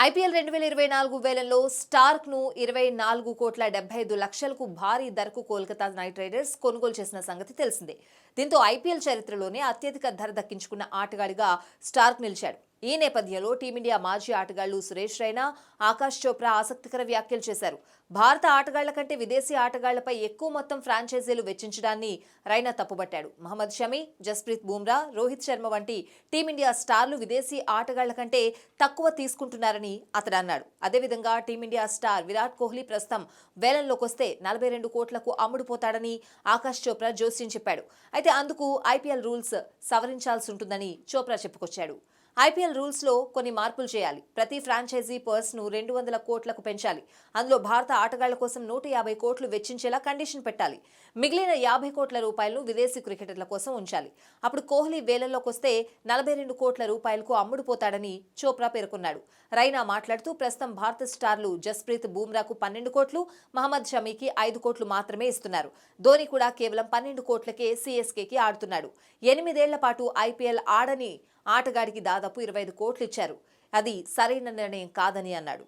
IPL 2024 వేలంలో స్టార్క్ను 24,75,00,000కు భారీ ధరకు కోల్కతా నైట్ రైడర్స్ కొనుగోలు చేసిన సంగతి తెలిసిందే. దీంతో ఐపీఎల్ చరిత్రలోనే అత్యధిక ధర దక్కించుకున్న ఆటగాడిగా స్టార్క్ నిలిచాడు. ఈ నేపథ్యంలో టీమిండియా మాజీ ఆటగాళ్లు సురేష్ రైనా, ఆకాష్ చోప్రా ఆసక్తికర వ్యాఖ్యలు చేశారు. భారత ఆటగాళ్ల కంటే విదేశీ ఆటగాళ్లపై ఎక్కువ మొత్తం ఫ్రాంచైజీలు వెచ్చించడాన్ని రైనా తప్పుబట్టాడు. మహమ్మద్ షమి, జస్ప్రీత్ బుమ్రా, రోహిత్ శర్మ వంటి టీమిండియా స్టార్లు విదేశీ ఆటగాళ్ల కంటే తక్కువ తీసుకుంటున్నారని అతడు అన్నాడు. అదేవిధంగా టీమిండియా స్టార్ విరాట్ కోహ్లీ ప్రస్తుతం వేలంలోకొస్తే 42 కోట్లకు అమ్ముడుపోతాడని ఆకాష్ చోప్రా జోస్యం చెప్పాడు. అయితే అందుకు ఐపీఎల్ రూల్స్ సవరించాల్సి ఉంటుందని చోప్రా చెప్పుకొచ్చాడు. ఐపీఎల్ రూల్స్ లో కొన్ని మార్పులు చేయాలి. ప్రతి ఫ్రాంచైజీ పర్స్ ను 200 కోట్లకు పెంచాలి. అందులో భారత ఆటగాళ్ల కోసం 150 కోట్లు వెచ్చించేలా కండిషన్ పెట్టాలి. మిగిలిన 50 కోట్ల రూపాయలను విదేశీ క్రికెటర్ల కోసం ఉంచాలి. అప్పుడు కోహ్లీ వేలంలోకొస్తే 42 కోట్ల రూపాయలకు అమ్ముడుపోతాడని చోప్రా పేర్కొన్నాడు. రైనా మాట్లాడుతూ ప్రస్తుతం భారత స్టార్లు జస్ప్రీత్ బుమ్రాకు 12 కోట్లు, మహమ్మద్ షమీకి 5 కోట్లు మాత్రమే ఇస్తున్నారు. ధోని కూడా కేవలం 12 కోట్లకే సీఎస్కేకి ఆడుతున్నాడు. 8 ఏళ్ల పాటు ఐపీఎల్ ఆడని ఆటగాడికి దాదాపు 25 కోట్లు ఇచ్చారు. అది సరైన నిర్ణయం కాదని అన్నాడు.